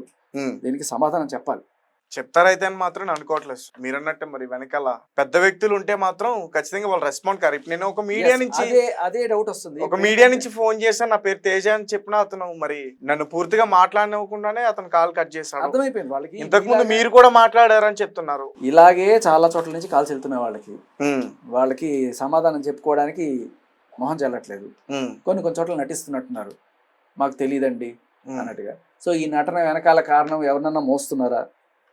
దీనికి సమాధానం చెప్పాలి. చెప్తారైతే అని మాత్రం నేను అనుకోవట్లేదు. మీరు అన్నట్టే మరి వెనకాల పెద్ద వ్యక్తులు ఉంటే మాత్రం ఖచ్చితంగా వాళ్ళు రెస్పాండ్ కారు. ఇప్పుడు నేను ఒక మీడియా నుంచి అదే డౌట్ వస్తుంది. ఒక మీడియా నుంచి ఫోన్ చేశాను, నా పేరు తేజ అని చెప్పిన అతను మరి నన్ను పూర్తిగా మాట్లాడనివ్వకుండానే అతను కాల్ కట్ చేశాడు. అర్థమైపోయింది వాళ్ళకి. ఇంతకు ముందు మీరు కూడా మాట్లాడారని చెప్తున్నారు. ఇలాగే చాలా చోట్ల నుంచి కాల్స్ వెళ్తున్నాయి వాళ్ళకి సమాధానం చెప్పుకోవడానికి మొహం చెల్లట్లేదు. కొన్ని చోట్ల నటిస్తున్నట్టున్నారు, మాకు తెలియదండి అన్నట్టుగా. సో ఈ నటన వెనకాల కారణం ఎవరినన్నా మోస్తున్నారా?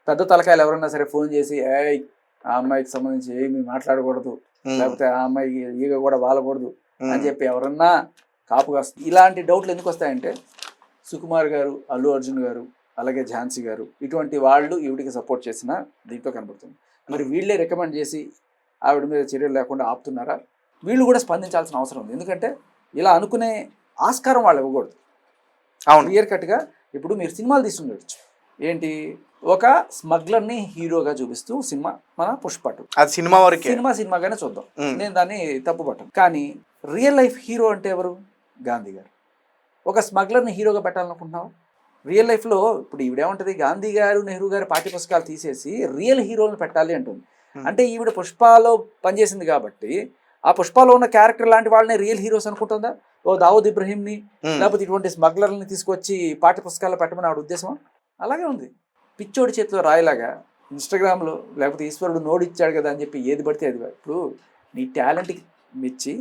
పెద్ద తలకాయలు ఎవరన్నా సరే ఫోన్ చేసి ఆ అమ్మాయికి సంబంధించి ఏమి మాట్లాడకూడదు, లేకపోతే ఆ అమ్మాయికి ఈగ కూడా వాలకూడదు అని చెప్పి ఎవరన్నా కాపుగా ఇలాంటి డౌట్లు ఎందుకు వస్తాయంటే సుకుమార్ గారు, అల్లు అర్జున్ గారు, అలాగే ఝాన్సీ గారు ఇటువంటి వాళ్ళు ఈవిడికి సపోర్ట్ చేసిన దీంట్లో కనబడుతుంది. మరి వీళ్ళే రికమెండ్ చేసి ఆవిడ మీద చర్యలు లేకుండా ఆపుతున్నారా? వీళ్ళు కూడా స్పందించాల్సిన అవసరం ఉంది. ఎందుకంటే ఇలా అనుకునే ఆస్కారం వాళ్ళు ఇవ్వకూడదు. క్లియర్ కట్గా ఇప్పుడు మీరు సినిమాలు తీసుకుండొచ్చు. ఏంటి, ఒక స్మగ్లర్ని హీరోగా చూపిస్తూ సినిమా మన పుష్ప 2 అది సినిమా వరకు, సినిమాగానే చూద్దాం, నేను దాన్ని తప్పు పట్టను. కానీ రియల్ లైఫ్ హీరో అంటే ఎవరు? గాంధీ గారు. ఒక స్మగ్లర్ని హీరోగా పెట్టాలనుకుంటున్నావు? రియల్ లైఫ్లో ఇప్పుడు ఈవిడేమంటుంది, గాంధీ గారు నెహ్రూ గారు పాఠ్య పుస్తకాలు తీసేసి రియల్ హీరోలను పెట్టాలి అంటుంది. అంటే ఈవిడ పుష్పలో పనిచేసింది కాబట్టి ఆ పుష్పలో ఉన్న క్యారెక్టర్ లాంటి వాళ్ళని రియల్ హీరోస్ అనుకుంటుందా? ఓ దావూద్ ఇబ్రహీంని లేకపోతే ఇటువంటి స్మగ్లర్ని తీసుకొచ్చి పాఠ్య పుస్తకాల్లో పెట్టమని ఆవిడ ఉద్దేశం అలాగే ఉంది. పిచ్చోడి చేతిలో రాయలాగా ఇన్స్టాగ్రామ్లో లేకపోతే ఈశ్వరుడు నోడు ఇచ్చాడు కదా అని చెప్పి ఏది పడితే అది. ఇప్పుడు నీ టాలెంట్కి మెచ్చి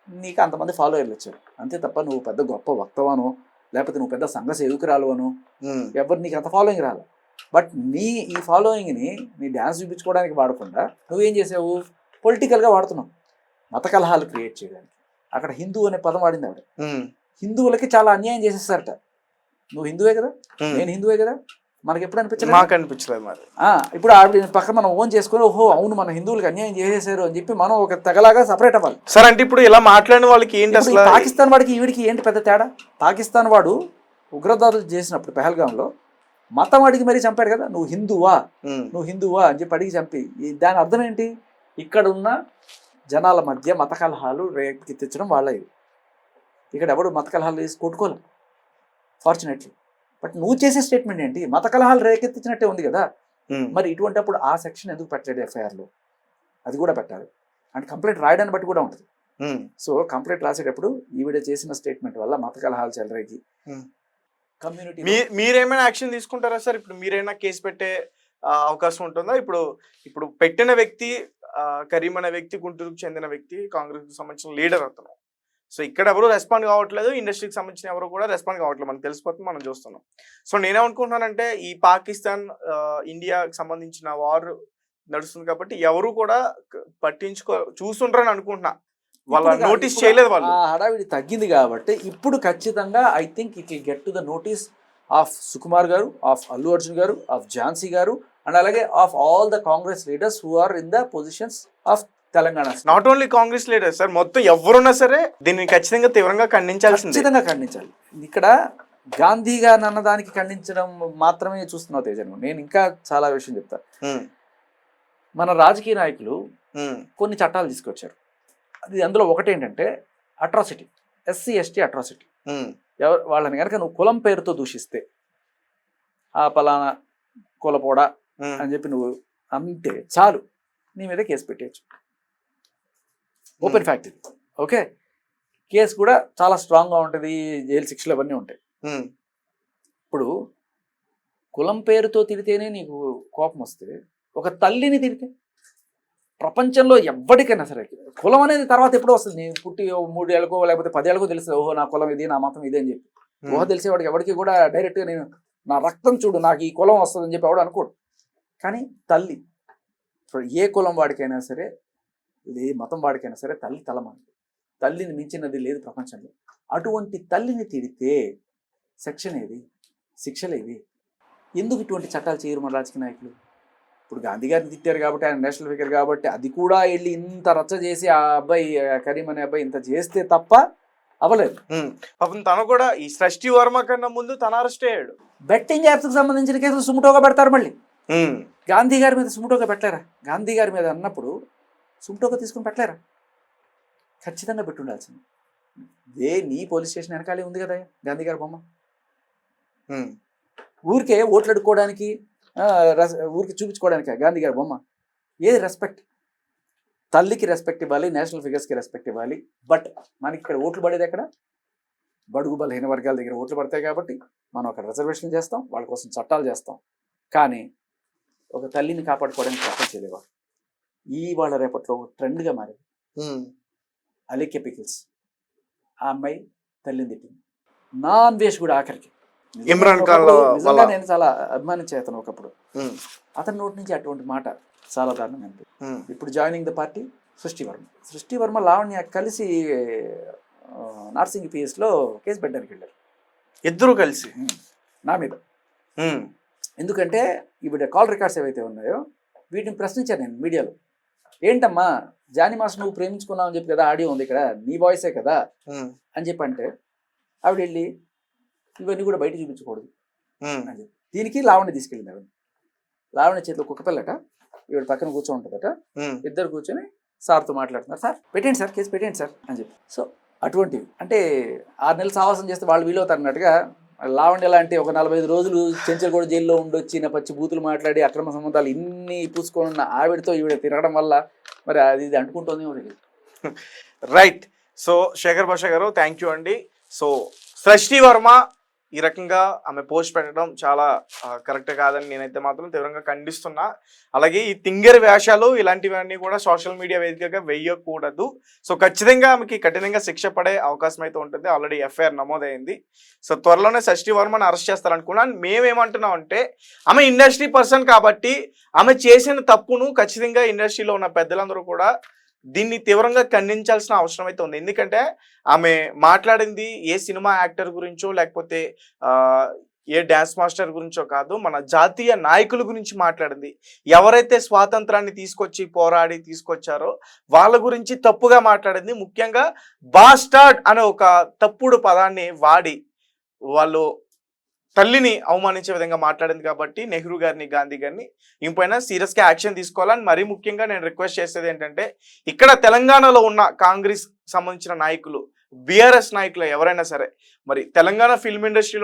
నీకు అంతమంది ఫాలోయర్లు వచ్చారు అంతే తప్ప నువ్వు పెద్ద గొప్ప వక్తవానో లేకపోతే నువ్వు పెద్ద సంఘ సేవకురాలు అను ఎవరు నీకు అంత ఫాలోయింగ్ రాలి. బట్ ఈ ఫాలోయింగ్ని నీ డ్యాన్స్ చూపించుకోవడానికి వాడకుండా నువ్వేం చేసావు, పొలిటికల్గా వాడుతున్నావు, మత కలహాలు క్రియేట్ చేయడానికి. అక్కడ హిందూ అనే పదం వాడింది ఆవిడ. హిందువులకి చాలా అన్యాయం చేసేస్తారట. నువ్వు హిందువే కదా, నేను హిందువే కదా, మనకి ఎప్పుడు అనిపించలేదు. మరి ఇప్పుడు ఆవిడ పక్క మనం ఓన్ చేసుకుని ఓహో అవును మన హిందువులకి అన్యాయం చేసేసారు అని చెప్పి మనం ఒక తెగలాగా సపరేట్ అవ్వాలి. సార్ అంటే ఇప్పుడు ఇలా మాట్లాడిన వాళ్ళకి ఏంటి అసలు? పాకిస్తాన్ వాడికి ఈవిడికి ఏంటి పెద్ద తేడా? పాకిస్తాన్ వాడు ఉగ్రదాడులు చేసినప్పుడు పెహల్గాంలో మతం అడిగి మరీ చంపాడు కదా, నువ్వు హిందువా అని చెప్పి అడిగి చంపి. దాని అర్థం ఏంటి? ఇక్కడ ఉన్న జనాల మధ్య మత కలహాలు రేకెత్తించడం వాళ్ళ. ఇక్కడ ఎవడు మత కలహాలు వేసి కొట్టుకోలేం ఫార్చునేట్లీ. బట్ నువ్వు చేసే స్టేట్మెంట్ ఏంటి? మత కలహాలు రేకెత్తించినట్టే ఉంది కదా. మరి ఇటువంటి అప్పుడు ఆ సెక్షన్ ఎందుకు పెట్టలేదు ఎఫ్ఐఆర్లో? అది కూడా పెట్టాలి. అంటే కంప్లైంట్ రాయడాన్ని బట్టి కూడా ఉంటుంది. సో కంప్లైంట్ రాసేటప్పుడు ఈవిడ చేసిన స్టేట్మెంట్ వల్ల మత కలహాలు చెలరేగి కమ్యూనిటీ. మీరేమైనా యాక్షన్ తీసుకుంటారా సార్? ఇప్పుడు మీరైనా కేసు పెట్టే అవకాశం ఉంటుందా? ఇప్పుడు పెట్టిన వ్యక్తి కరీం అనే వ్యక్తి, గుంటూరుకు చెందిన వ్యక్తి, కాంగ్రెస్కి సంబంధించిన లీడర్ అతను. సో ఇక్కడ ఎవరు రెస్పాండ్ కావట్లేదు, ఇండస్ట్రీకి సంబంధించిన ఎవరు కూడా రెస్పాండ్ కావట్లేదు, మనకు తెలిసిపోతుంది, మనం చూస్తున్నాం. సో నేనేమనుకుంటున్నానంటే ఈ పాకిస్తాన్ ఇండియాకి సంబంధించిన వార్ నడుస్తుంది కాబట్టి ఎవరు కూడా చూస్తుంటారని అనుకుంటున్నా. వాళ్ళ నోటీస్ చేయలేదు, వాళ్ళు హడావిడి తగ్గింది కాబట్టి ఇప్పుడు ఖచ్చితంగా I think it will get to the notice of Sukumar గారు, ఆఫ్ అల్లు అర్జున్ గారు, ఆఫ్ ఝాన్సీ గారు, అండ్ అలాగే of all the Congress leaders who are in the positions of Telangana. Not only Congress leaders sir, మొత్తం ఎవరున్నా సరే దీన్ని ఖచ్చితంగా తీవ్రంగా ఖండించాల్సింది. ఖచ్చితంగా ఖండించాలి. ఇక్కడ గాంధీ గారు అన్నదానికి ఖండించడం మాత్రమే చూస్తున్నావు తేజ. నేను ఇంకా చాలా విషయం చెప్తా. మన రాజకీయ నాయకులు కొన్ని చట్టాలు తీసుకొచ్చారు. అది అందులో ఒకటేంటంటే అట్రాసిటీ, ఎస్సీ ఎస్టీ అట్రాసిటీ. వాళ్ళని కనుక నువ్వు కులం పేరుతో దూషిస్తే, ఆ పలానా కులపోడా అని చెప్పి నువ్వు అంటే చాలు, నీ మీద కేసు పెట్టేయచ్చు. ఓపెన్ ఫ్యాక్ట్ ఇది. ఓకే, కేసు కూడా చాలా స్ట్రాంగ్గా ఉంటుంది, జైలు శిక్షలు అవన్నీ ఉంటాయి. ఇప్పుడు కులం పేరుతో తిడితేనే నీకు కోపం వస్తే, ఒక తల్లిని తిడితే ప్రపంచంలో ఎవ్వడికైనా సరే కులం అనేది తర్వాత ఎప్పుడో వస్తుంది. నేను పుట్టి 3 ఏళ్ళకో లేకపోతే 10 ఏళ్ళకో తెలుస్తుంది, ఓహో నా కులం ఇది, నా మతం ఇదే అని చెప్పి. ఊహ తెలిసేవాడికి ఎవరికి కూడా డైరెక్ట్గా నేను నా రక్తం చూడు నాకు ఈ కులం వస్తుంది అని చెప్పి ఎవడు అనుకోడు. కానీ తల్లి, ఏ కులం వాడికైనా సరే, ఏ మతం వాడికైనా సరే, తల్లి తలమాని, తల్లిని మించినది లేదు ప్రపంచంలో. అటువంటి తల్లిని తిడితే సెక్షన్ ఏది? శిక్షలే ఇవి. ఎందుకు ఇటువంటి చట్టాలు చేయరు మన రాజకీయ నాయకులు? ఇప్పుడు గాంధీ గారిని తిట్టారు కాబట్టి, ఆయన నేషనల్ ఫిగర్ కాబట్టి, అది కూడా వెళ్ళి ఇంత రచ్చ చేసి ఆ అబ్బాయి కరీం అనే అబ్బాయి ఇంత చేస్తే తప్ప అవ్వలేదు. పాపం తను కూడా ఈ సృష్టి వర్మ కన్నా ముందు తన అరెస్ట్ అయ్యాడు. బెట్టింగ్ యాప్స్కి సంబంధించిన కేసులు సుముటోగా పెడతారు మళ్ళీ. గాంధీ గారి మీద సుముటోగా పెట్టలేరా? గాంధీ గారి మీద అన్నప్పుడు సుముటోగా తీసుకుని పెట్టలేరా? ఖచ్చితంగా పెట్టి ఉండాల్సింది. నీ పోలీస్ స్టేషన్ వెనకాలే ఉంది కదా గాంధీ గారి బొమ్మ. ఊరికే ఓట్లు అడుక్కోవడానికి, ఊరికి చూపించుకోవడానికి గాంధీ గారి బొమ్మ. ఏది రెస్పెక్ట్? తల్లికి రెస్పెక్ట్ ఇవ్వాలి, నేషనల్ ఫిగర్స్కి రెస్పెక్ట్ ఇవ్వాలి. బట్ మనకి ఇక్కడ ఓట్లు పడేది ఎక్కడ? బడుగు బలహీన వర్గాల దగ్గర ఓట్లు పడతాయి కాబట్టి మనం అక్కడ రిజర్వేషన్ చేస్తాం, వాళ్ళ కోసం చట్టాలు చేస్తాం. కానీ ఒక తల్లిని కాపాడుకోవడానికి చట్టం చేయలేవా? వాళ్ళ రేపట్లో ట్రెండ్గా మారేది అలేఖ్య పికిల్స్. ఆ అమ్మాయి తల్లిని తిట్టింది, నాన్ వేష్ కూడా ఆఖరికి. ఇమ్రాన్ ఖాన్ నిజంగా నేను చాలా అభిమానించేతను ఒకప్పుడు. అతని నోటి నుంచి అటువంటి మాట చాలా దారుణంగా అనిపించింది. ఇప్పుడు జాయినింగ్ ద పార్టీ సృష్టి వర్మ లావణ్య కలిసి నార్సింగ్ పిఎస్లో కేసు పెట్టడానికి వెళ్ళారు ఇద్దరు కలిసి నా మీద. ఎందుకంటే ఈవిడ కాల్ రికార్డ్స్ ఏవైతే ఉన్నాయో వీటిని ప్రశ్నించాను నేను మీడియాలో. ఏంటమ్మా జానీ మాస్టర్ నువ్వు ప్రేమించుకున్నావు అని చెప్పి కదా ఆడియో ఉంది ఇక్కడ, నీ వాయిసే కదా అని చెప్పి అంటే ఆవిడ వెళ్ళి ఇవన్నీ కూడా బయట చూపించకూడదు అని చెప్పి దీనికి లావణ్య తీసుకెళ్ళింది. ఆవిడ లావణ్య చేతిలో కుక్క పిల్లట, ఈవిడ పక్కన కూర్చో ఉంటుందట. ఇద్దరు కూర్చొని సార్తో మాట్లాడుతున్నారు, సార్ పెట్టండి సార్, కేసు పెట్టండి సార్ అని చెప్పి. సో అటువంటివి అంటే 6 నెలలు సావాసం చేస్తే వాళ్ళు వీలవుతారు అన్నట్టుగా లావణ్య లాంటి ఒక 45 రోజులు చెంచల్గూడ జైల్లో ఉండొచ్చి పచ్చి బూతులు మాట్లాడి అక్రమ సంబంధాలు ఇన్ని పూసుకొని ఉన్న ఆవిడతో ఈవిడ తిరగడం వల్ల మరి అది అంటుకుంటుంది. రైట్. సో శేఖర్ భాష గారు థ్యాంక్ యూ అండి. సో సృష్టి వర్మ ఈ రకంగా ఆమె పోస్ట్ పెట్టడం చాలా కరెక్ట్ కాదని నేనైతే మాత్రం తీవ్రంగా ఖండిస్తున్నా. అలాగే ఈ తింగర్ వేషాలు ఇలాంటివన్నీ కూడా సోషల్ మీడియా వేదికగా వేయకూడదు. సో ఖచ్చితంగా ఆమెకి కఠినంగా శిక్ష పడే అవకాశం అయితే ఉంటుంది. ఆల్రెడీ ఎఫ్ఐఆర్ నమోదైంది. సో త్వరలోనే సృష్టి వర్మని అరెస్ట్ చేస్తారనుకున్నాను. మేమేమంటున్నాం అంటే ఆమె ఇండస్ట్రీ పర్సన్ కాబట్టి ఆమె చేసిన తప్పును ఖచ్చితంగా ఇండస్ట్రీలో ఉన్న పెద్దలందరూ కూడా దీన్ని తీవ్రంగా ఖండించాల్సిన అవసరం అయితే ఉంది. ఎందుకంటే ఆమె మాట్లాడింది ఏ సినిమా యాక్టర్ గురించో లేకపోతే ఏ డ్యాన్స్ మాస్టర్ గురించో కాదు, మన జాతీయ నాయకుల గురించి మాట్లాడింది. ఎవరైతే స్వాతంత్రాన్ని తీసుకొచ్చి పోరాడి తీసుకొచ్చారో వాళ్ళ గురించి తప్పుగా మాట్లాడింది. ముఖ్యంగా బాస్టార్డ్ అనే ఒక తప్పుడు పదాన్ని వాడి వాళ్ళు తల్లిని అవమానించే విధంగా మాట్లాడింది. కాబట్టి నెహ్రూ గారిని గాంధీ గారిని ఇంపైన సీరియస్గా యాక్షన్ తీసుకోవాలని మరీ ముఖ్యంగా నేను రిక్వెస్ట్ చేసేది ఏంటంటే ఇక్కడ తెలంగాణలో ఉన్న కాంగ్రెస్ సంబంధించిన నాయకులు, బీఆర్ఎస్ నాయకులు ఎవరైనా సరే మరి తెలంగాణ ఫిల్మ్ ఇండస్ట్రీలో